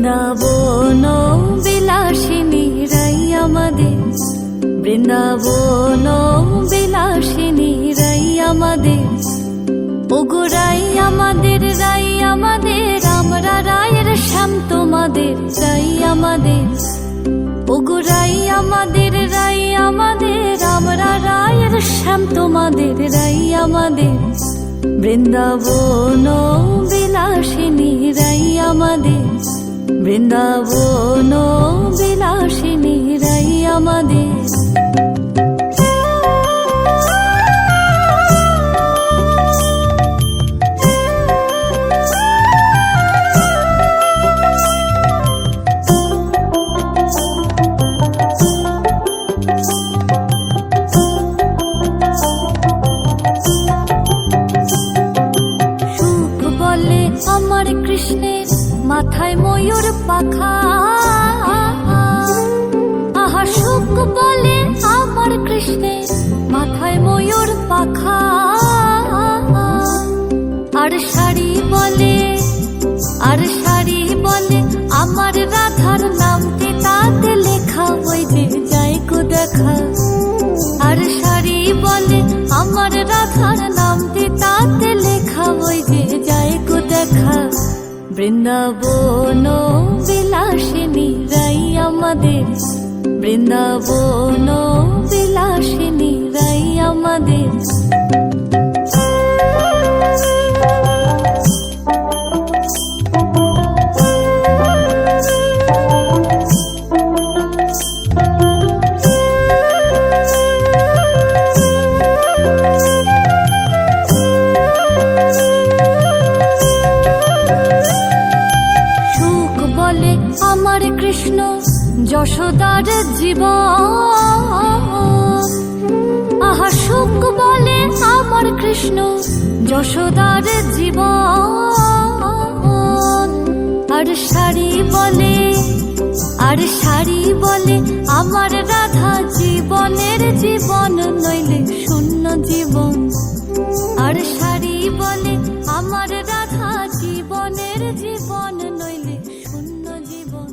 বৃন্দাবন বিলাসিনী রাই আমাদের, বৃন্দাবন বিলাসিনী রাই আমাদের, ওগো রাই আমাদের, রাই আমাদের, আমরা রায়ের শ্যাম তোমাদের, রাই আমাদের, ওগো রাই আমাদের, রাই আমাদের, আমরা রায়ের শ্যাম তোমাদের, রাই আমাদের, বৃন্দাবন বিলাসিনী রাই আমাদের, বৃন্দাবন বিলাসিনী রাই আমাদের। আমার কৃষ্ণের মাথায় ময়ূর পাখা, আহা সুখ বলে আমার কৃষ্ণের মাথায় ময়ূর পাখা, আর শাড়ি বলে, আর শাড়ি বলে আমার রাধার নামটি তাতে লেখা, ওই যে যাই গো দেখা, আর শাড়ি বলে আমার রাধার নামটি তাতে লেখা, ওই যে যাই গো দেখা, বৃন্দাবন বিলাসিনী রাই আমাদের, বৃন্দাবন বিলাসিনী রাই আমাদের। আমার কৃষ্ণ যশোদার জীবন, আহা সুখ বলে আমার কৃষ্ণ যশোদার জীবন, আর শাড়ি বলে, আর শাড়ি বলে আমার রাধা জীবনের জীবন নইলে শূন্য জীবন, আর শাড়ি বলে আমার রাধা জীবনের জীবন নইলে শূন্য জীবন।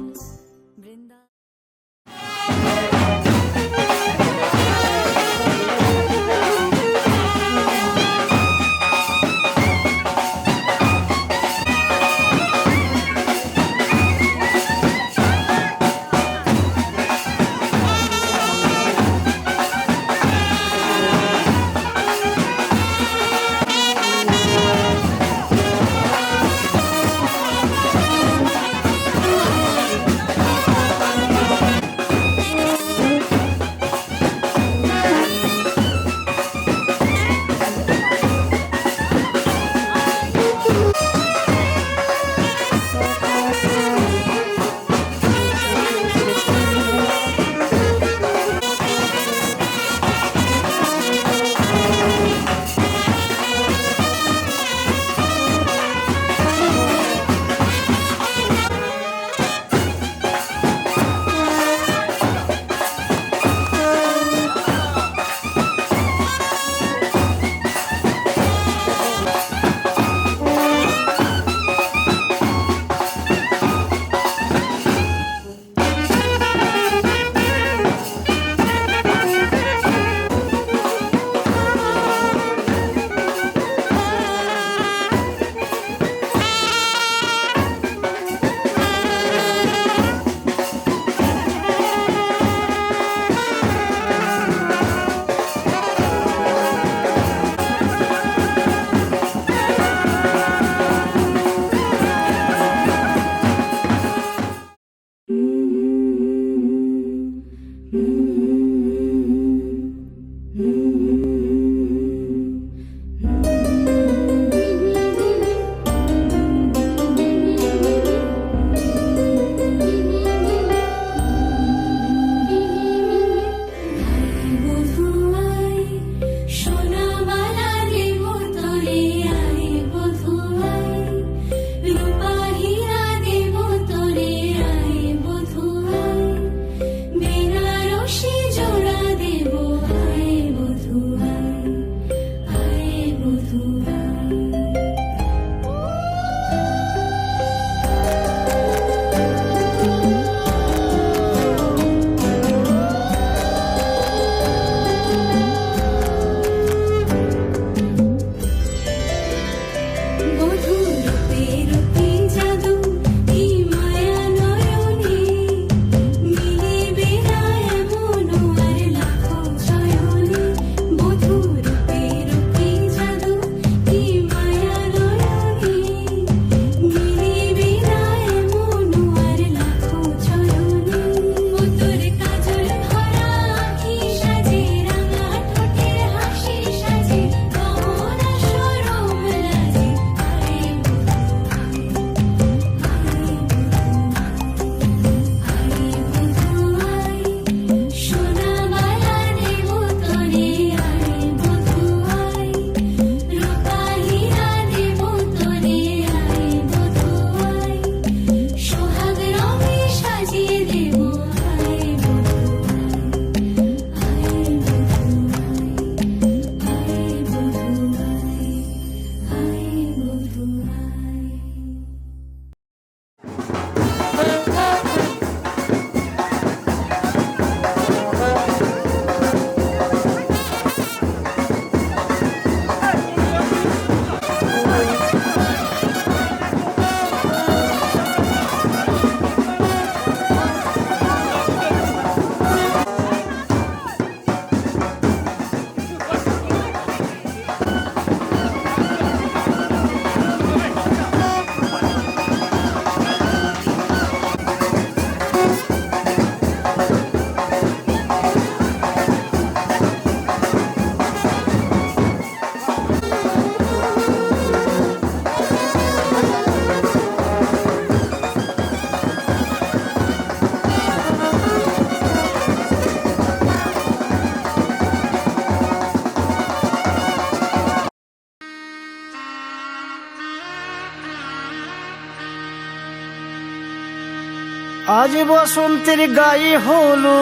আজ বসন্তের গায়ে হলো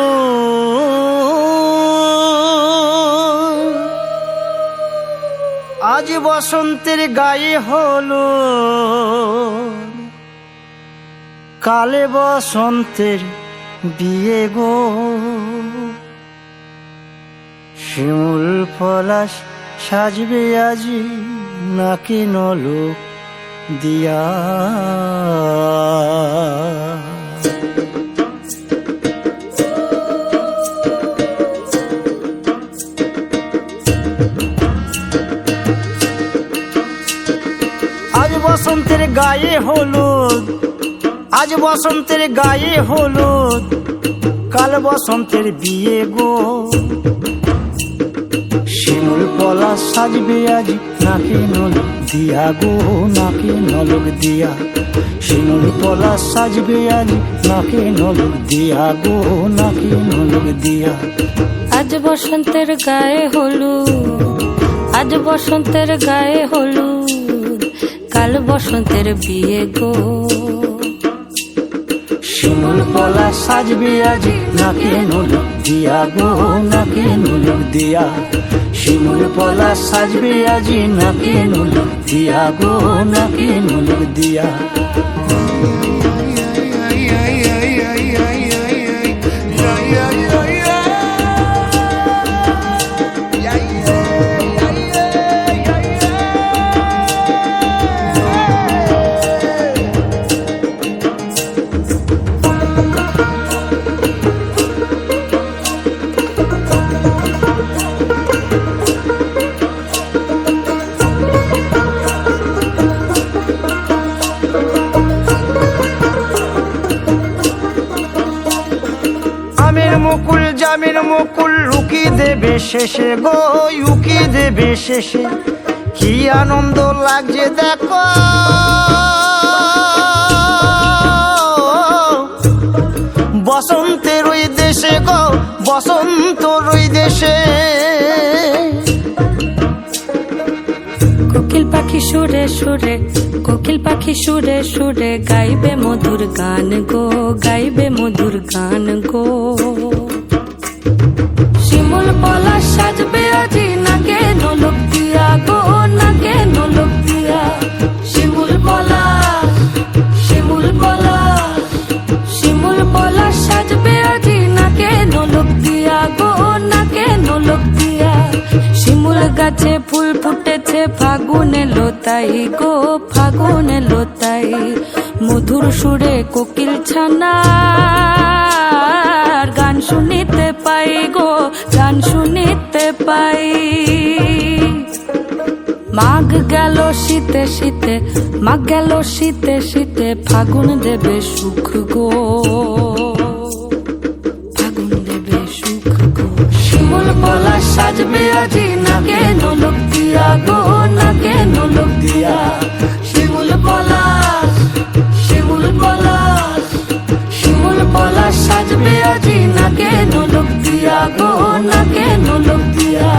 আজ বসন্তের গায়ে হলো কালে বসন্তের বিয়ে গো শিমুল পলাশ সাজবে আজি নাকি নলক দিয়া আজ বসন্তের গায়ে হলুদ আজ বসন্তের গায়ে হলুদ কাল বসন্তের বিয়ে গো শিমুল পলাশ সাজবে আজ নাকি নলক দিয়া গো নাকি নলক দিয়া শিমুল পলাশ সাজবে আজ নাকি নলক দিয়া গো নাকি নলক দিয়া আজ বসন্তের গায়ে হলুদ আজ বসন্তের গায়ে হলুদ কাল বসন্তের বিয়ে গো শিমুল পলাশ সাজবে আজ নাকি নলক দিয়া গো নাকি নলক দিয়া শিমুল পলাশ সাজবে আজ নাকি নলক দিয়া গো নাকি নলক দিয়া মুকুল জামিন মুকুল লুকি দেবে শেষে গো উকি দেবে শেষে কি আনন্দ লাগছে দেখো বসন্তের ওই দেশে গো বসন্তর ওই দেশে কোকিল পাখি সুরে সুরে কোকিল পাখি সুরে সুরে গাইবে মধুর গান গো গাইবে মধুর গান গো শিমুল পলাশ সাজবে আজি নাকে নলক দিয়া গো নাকে নলক দিয়া শিমুল পলাশ শিমুল পলাশ শিমুল পলাশ সাজবে আজি নাকে নলক দিয়া গো নাকে নলক দিয়া শিমুল গাছে ফুল ফুটেছে ফাগুনে লোতাই গো ফাগুনে লোতাই মধুর সুরে কোকিল ছানার গান শুনিতে পাই গো গান শুনিতে পাই মাঘ গেল শীতে শীতে মাঘ গেল শীতে শীতে ফাগুন দেবে সুখ গো ফাগুন দেবে সুখ গো শিমুল পলাশ সাজবে আজি নাকে নলক দিয়া গো নাকে নলক দিয়া শিমুল পলাশ শিমুল পলাশ শিমুল পলাশ সাজবে আজি নাকে নলক দিয়া গো নাকে নলক দিয়া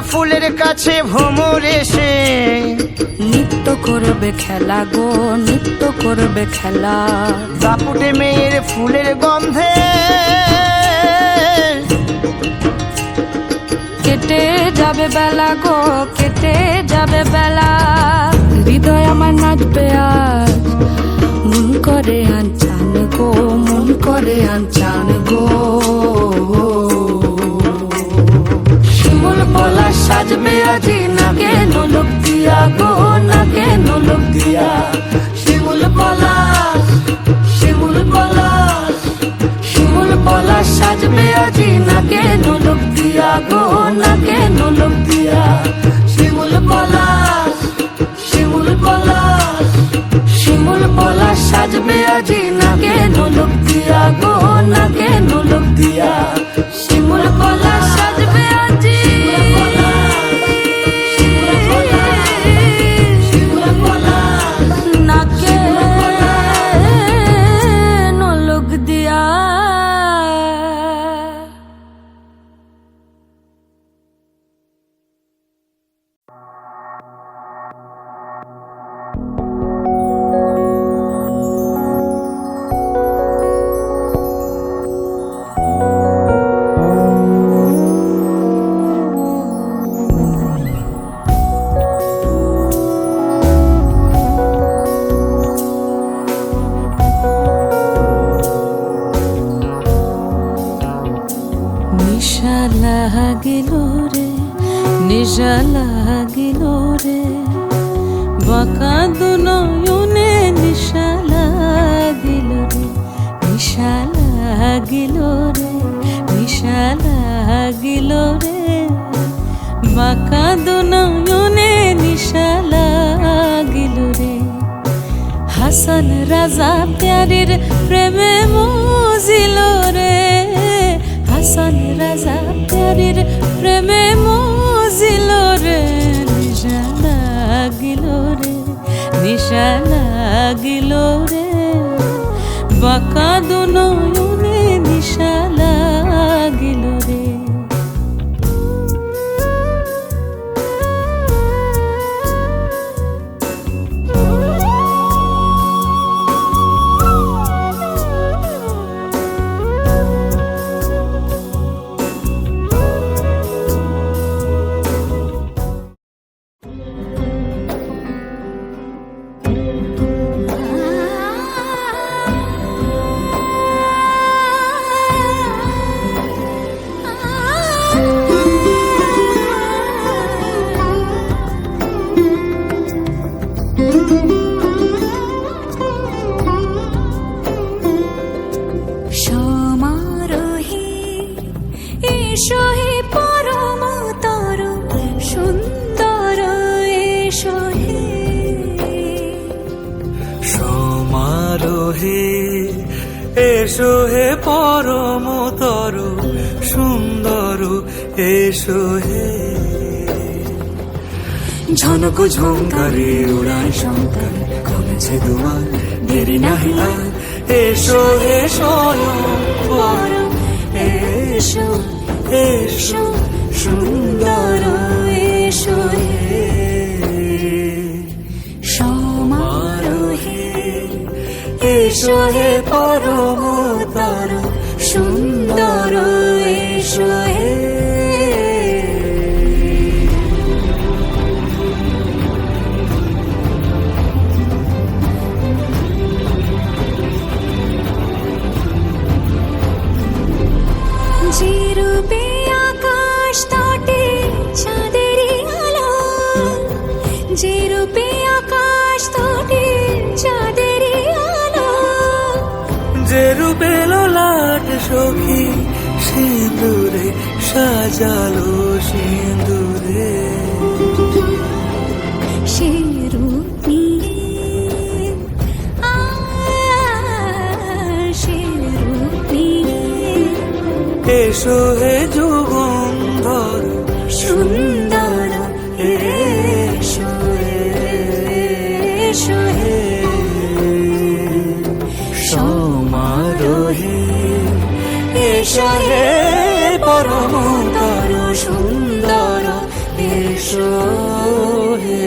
ফুলের কাছে ভ্রমর এসে নৃত্য করবে খেলা গো নৃত্য করবে খেলা দাপুটে মেয়ের ফুলের গন্ধে কেটে যাবে বেলা গো কেটে যাবে বেলা হৃদয় আমার নাচবে আজ মন করে আনচান গো মন করে আনচান গো শিমুল পলাশ সাজবে আজি নাকে নলক দিয়া গো নাকে নলক দিয়া শিমুল পলাশ শিমুল পলাশ শিমুল পলাশ সাজবে আজি নাকে নলক দিয়া গো নাকে নলক দিয়া শিমুল পলাশ শিমুল সাজবে আজি নাকে নোলক দিয়া গো নাকে নোলক দিয়া শিমুল পলা সাজবে আজি নাকে নোলক দিয়া। নিশা লাগিল রে নিশা লাগিল রে বাঁকা দুনয়নে নিশা লাগিল রে নিশা লাগিল রে নিশা লাগিল রে বাঁকা দুনয়নে নিশা লাগিল রে হাসান রাজা প্যারির প্রেমে মজিল রে হাসান রাজা প্যারির প্রেমে মজিল রে নিশা লাগিল রে নিশা লাগিল রে বাঁকা দুনয়নে নিশা লাগিল রে। এসো হে পরমতর সুন্দর এসো হে ঝনক ঝঙ্কারে উড়ায় শঙ্কর খুলেছে দুয়ার দেরি নাহি আর এসো হে স্বয়ং এসো এসো সুন্দর এসো হে সমারোহে এসো হে পরমতর সুন্দর এসো হে। যে রূপে আকাশ তটে চাঁদেরই আলো যে রূপে আকাশ তটে চাঁদেরই আলো যে রূপে লোলাট সখী সিঁদুরে সাজালো সিঁদুরে সে রূপ নিয়ে সে রূপ নিয়ে এসো হে যুগন্ধর সুন্দর এসো এসো হে সমারোহে এসো হে পরমতর সুন্দর এসো হে।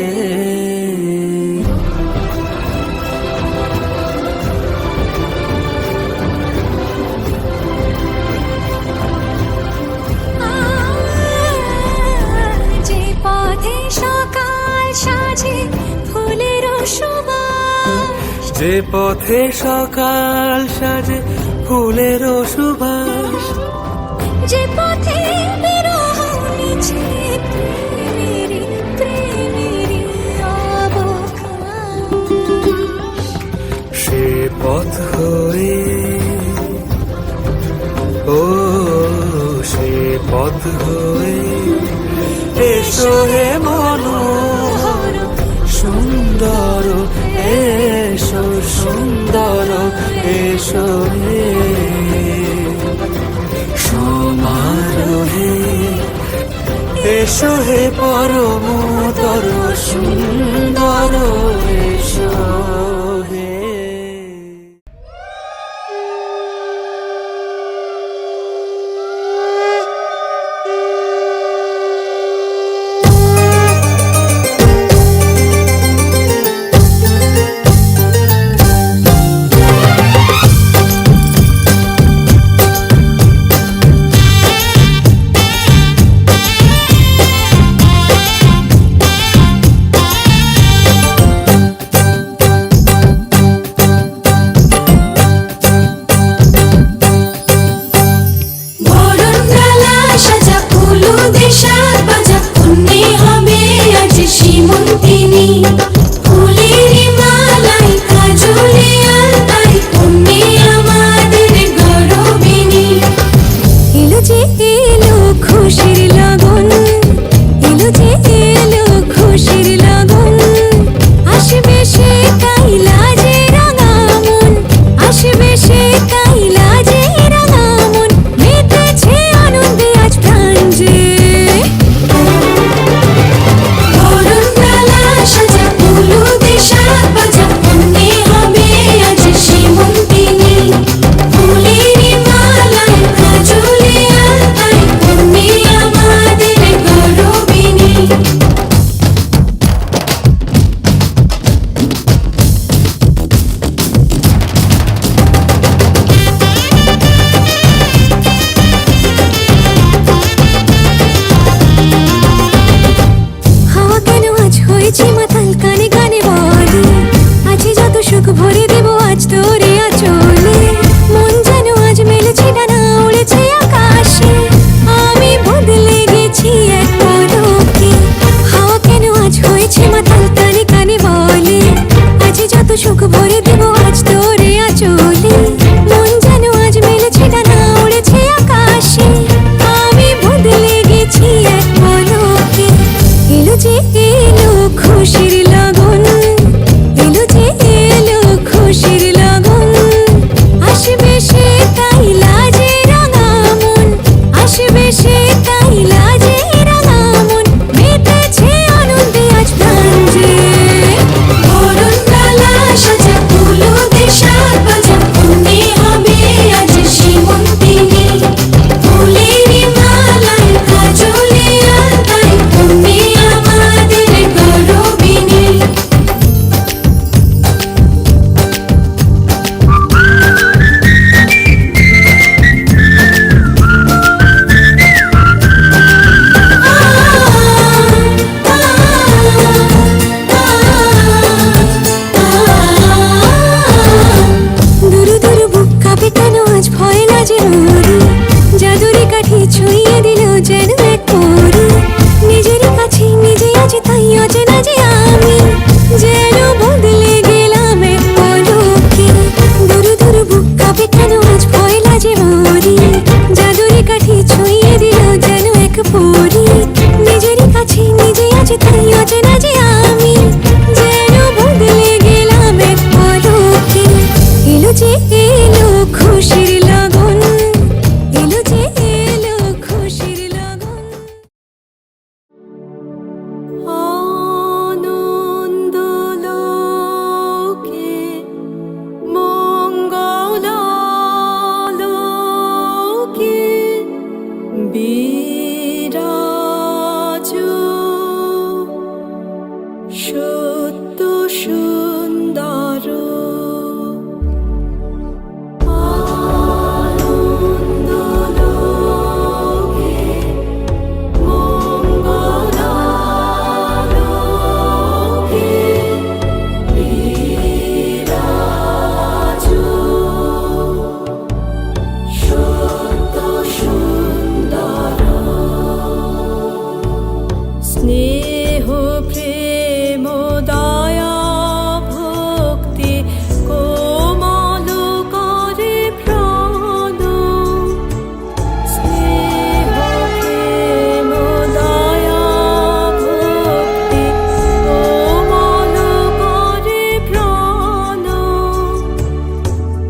যে পথে সকাল সাজে ফুলের সুবাস যে পথে সকাল সাজে ফুলের সুবাস যে পথে বিরহ নিচে প্রেমেরই প্রেমেরই অবকাশ সে পথ হয়ে ও সে পথ হয়ে এসো হে মনোহর সুন্দর এসো সুন্দর এসো হে সমারোহে, এসো হে পরমতর সুন্দর এসো হে।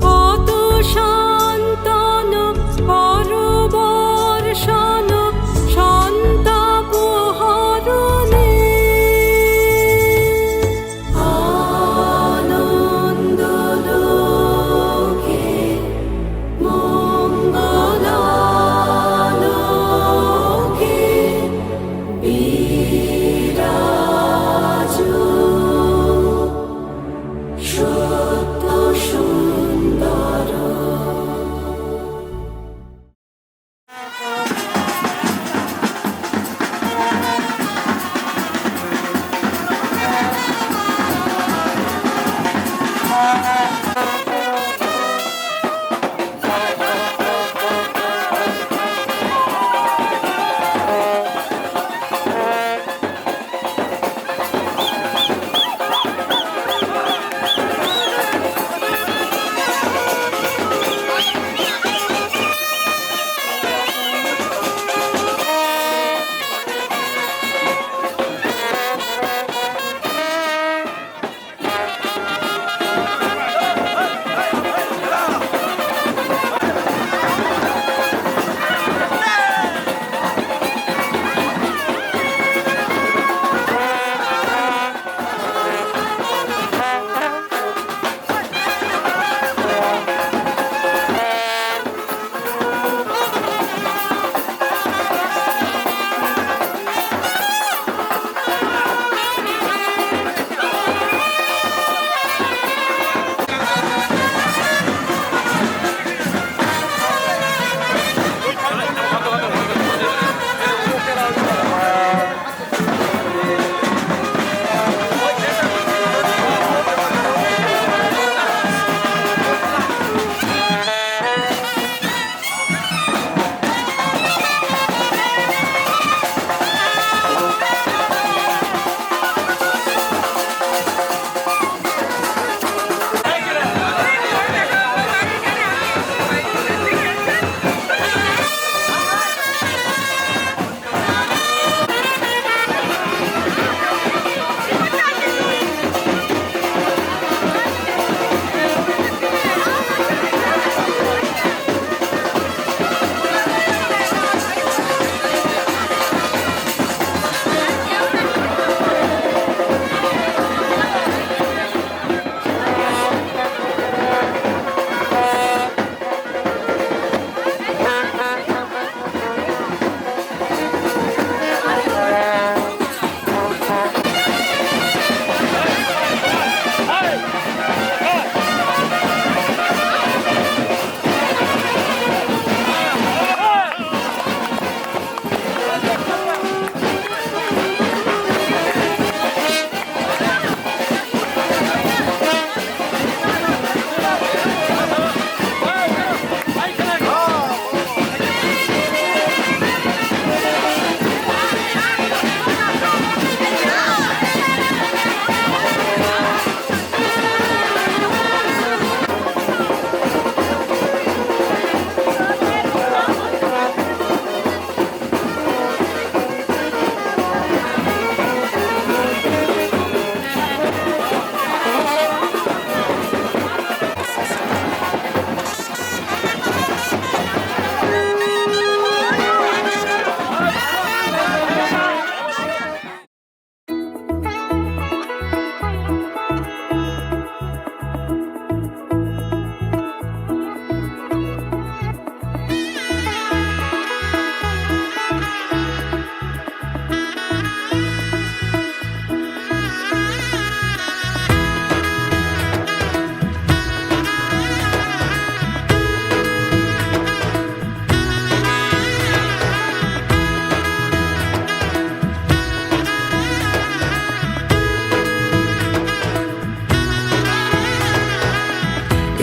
কত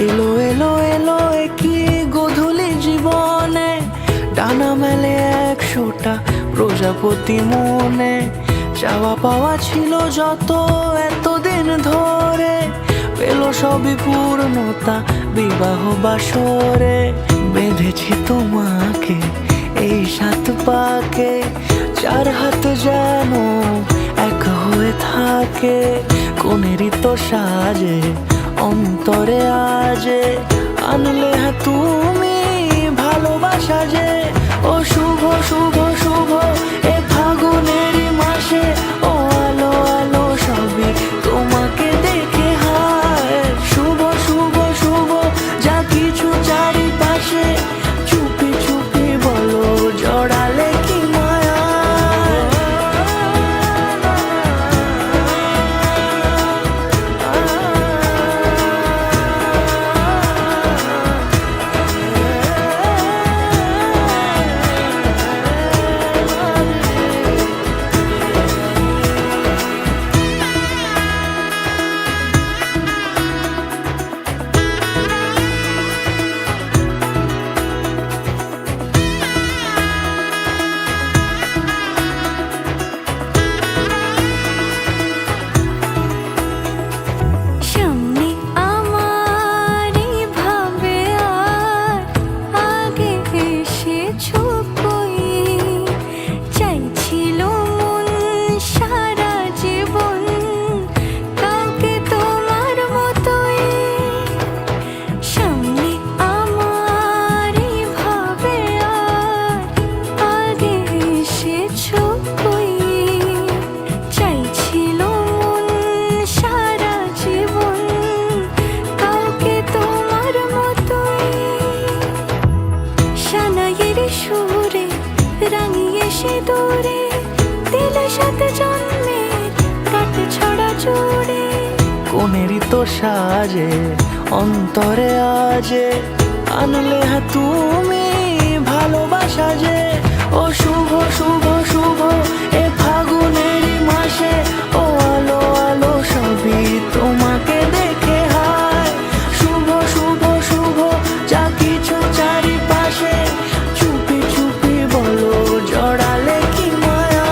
এলো এলো এলো কি গোধূলি জীবনে, ডানা মেলে 100টা প্রজাপতি মনে। চাওয়া পাওয়া ছিল যত এতদিন ধরে, পেল সবই পূর্ণতা বিবাহ বাসরে। বেঁধেছি তোমাকে এই 7 পাকে, 4 হাত যেন এক হয়ে থাকে। কোনেরই তো সাজে অন্তরে আজে, আনলে হ্যাঁ তুমি ভালোবাসা যে। ও শুভ শুভ শুভ এ ফাগুনেরই মাসে, ও আলো আলো সবই তোমাকে দেখে হায়। শুভ শুভ শুভ যা কিছু চারিপাশে, চুপি চুপি বলো জড়ালে কি মায়া। সামনে আমার ভাবে আর আগে এসেছো কই, চাইছিল মন সারা জীবন কাউকে তোমার মতোই। সামনে আমার ভাবে আর আগে এসেছো কই, চাইছিল মন সারা জীবন কাউকে তোমার মতোই। সানাইয়ের সুরে রাঙিয়ে সে দূরে, দিলে 7 জন্মের কাট ছড়া জোড়ে। কোনেরই তো সাজে অন্তরে আজে, আনলে হ্যাঁ তুমি ভালোবাসা যে। ও শুভ শুভ শুভ এ ফাগুনেরই মাসে, ও আলো আলো সবই তোমাকে দেখে হায়। শুভ শুভ শুভ যা কিছু চারিপাশে, চুপি চুপি বলো জড়ালে কি মায়া।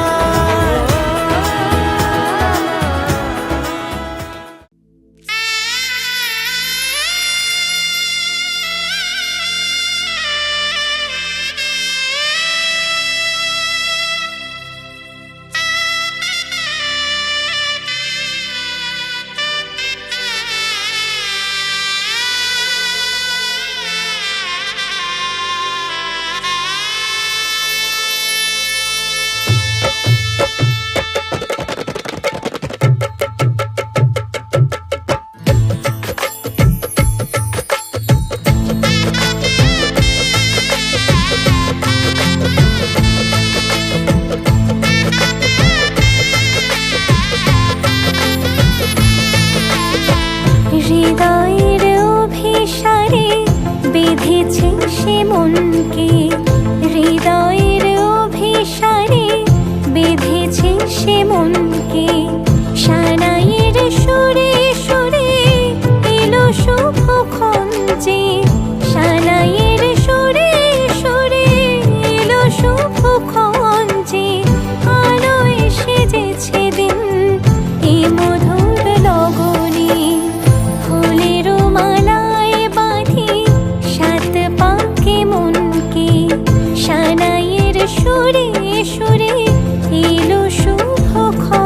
হৃদয়ের অভিসারে বেঁধেছে সে মনকে, হৃদয়ের অভিসারে বেঁধেছে সে মনকে। সানাইয়ের সুরে সুরে এলো শুভক্ষণ যে, সানাইয়ের সুরে সুরে এলো শুভক্ষণ যে। আলো এসে যেছে দিন এ মধুর লগনে, ফুলের মালায় বাঁধি 7 পাকে মনকে। সানাইয়ের সুরে সুরে এলো শুভক্ষণ।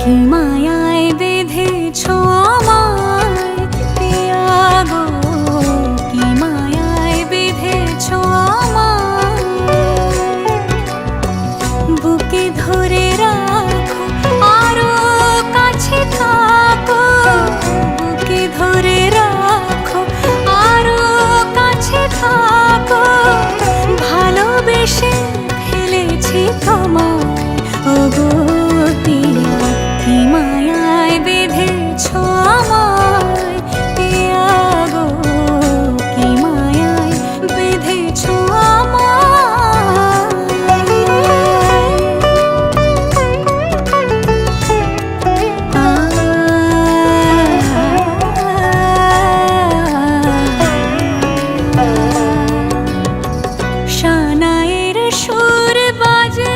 কি মায়ায় বেঁধেছ আমায় পিয়া গো, কি মায়ায় বেঁধেছ আমায়। বুকে ধরে রাখো আরো কাছে থাকো, বুকে ধরে রাখো আরো কাছে থাকো। ভালোবেসে ফেলেছি তোমায় ওগো পিয়া, কি মায়ায় বেঁধেছ আমায় পিয়া গো, কি মায়ায় বেঁধেছ আমায়। শানায়ের সুর বাজে,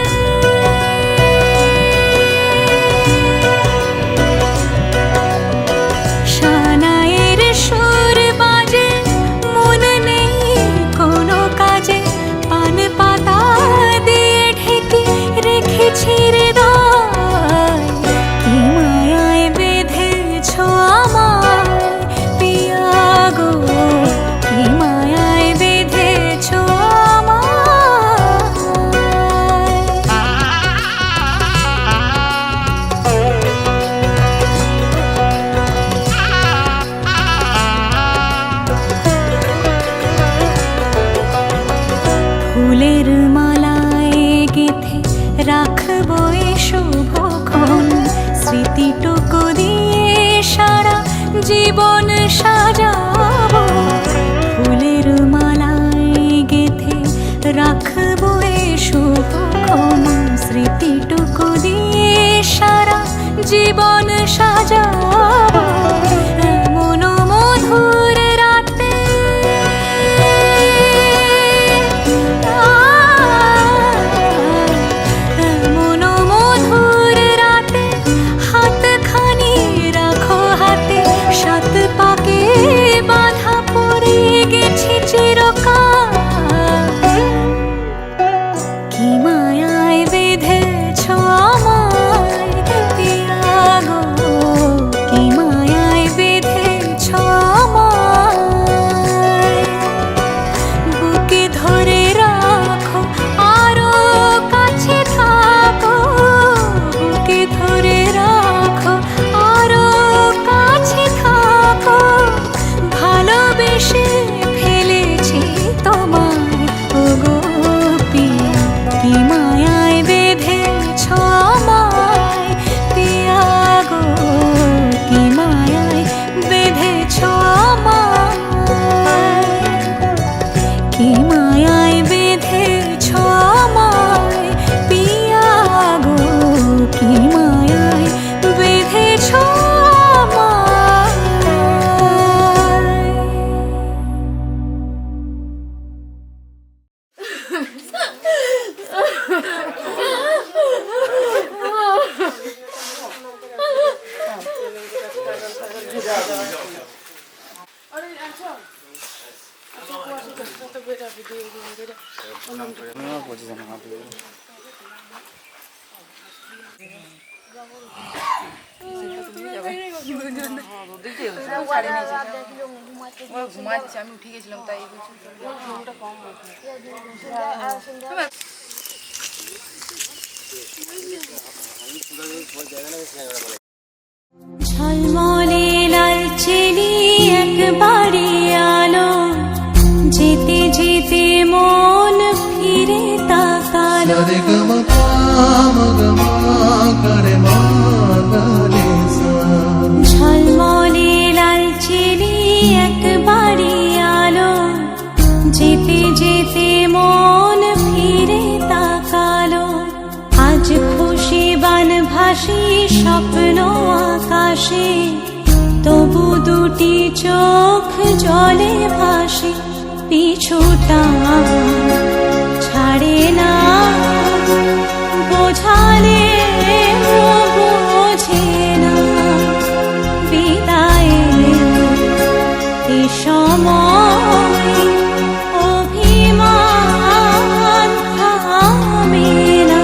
শানায়ের সুর বাজে, মন নেই কোনো কাজে। পান পাতা দিয়ে ঢেকে রেখেছি হৃদয়, কি মায়ায় বেঁধেছ আমায় পিয়া গো, কি মায়ায় বেঁধেছ ফুলের মালায় গেঁথে রাখবো এ শুভক্ষণ। স্মৃতিটুকু দিয়ে সারা জীবন সাজাবো, ফুলের মালায় গেঁথে রাখবো এ শুভক্ষণ। স্মৃতিটুকু দিয়ে সারা জীবন সাজাবো। এমন মধুর রাতে, এমন মধুর রাতে হাতখানি রাখো হাতে। সাত পাকে বাঁধা পড়ে গেছি চিরকাল, কি মায়ায় বেঁধেছ আমায় পিয়া গো, কি মায়ায় বেঁধেছ আমায়। বুকে ধরে রাখো আরো কাছে থাকো, বুকে ধরে রাখো আরো কাছে থাকো। ভালোবেসে ফেলেছি তোমায় ওগো পিয়া, কি মায়ায় বেঁধেছ আমায় পিয়া গো, কি মায়ায় বেঁধেছ আমায়, কি মায়ায় বেঁধেছ আমায় পিয়া গো, কি মায়ায় বেঁধেছ আমায়। ঘুমাচ্ছে, আমি উঠে গেছিলাম তাই ঝলমলে লালচেলি একবারে আলো, যেতে যেতে মন ফিরে তাকালো। ঝলমলে লালচেলি একবারে আলো, যেতে যেতে মন ফিরে তাকালো। আজ খুশি বান ভাসি স্বপ্ন আকাশে, তবু দুটি চোখ জলে ভাসে। পিছুটা ছাড়ে না, বোঝালে বোঝে না। বিদায়ের এ সময় অভিমান থামে না।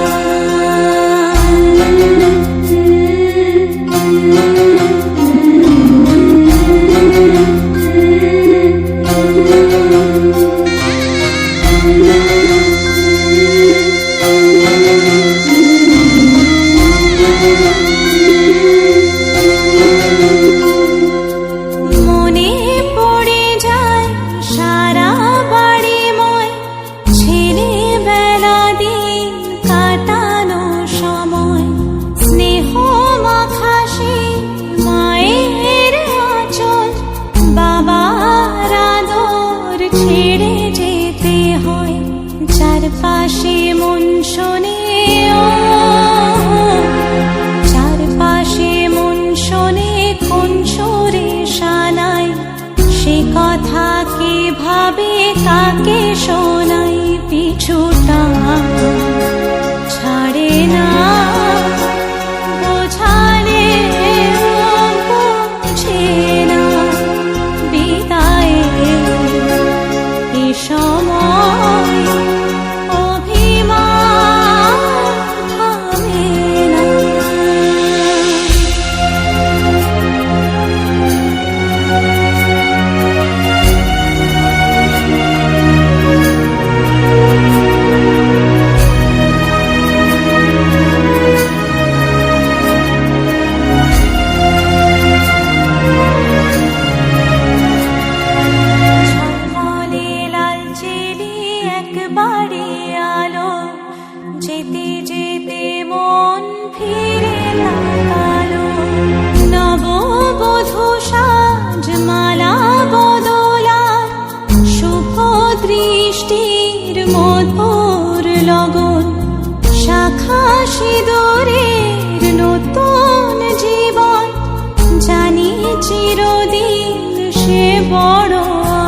বড়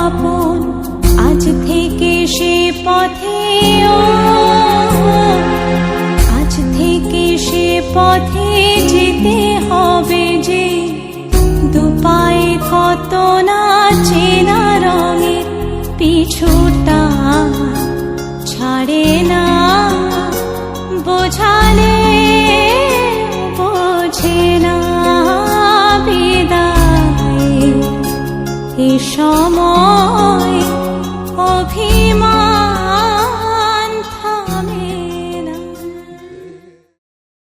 আপন, আজ থেকে সে পথে আজ থেকে সে পথে যেতে হবে যে, দুপায়ে কত না চেনা রঙের পিছুটা ছাড়ে না, বোঝালে বোঝে না বিদায় এ সময়।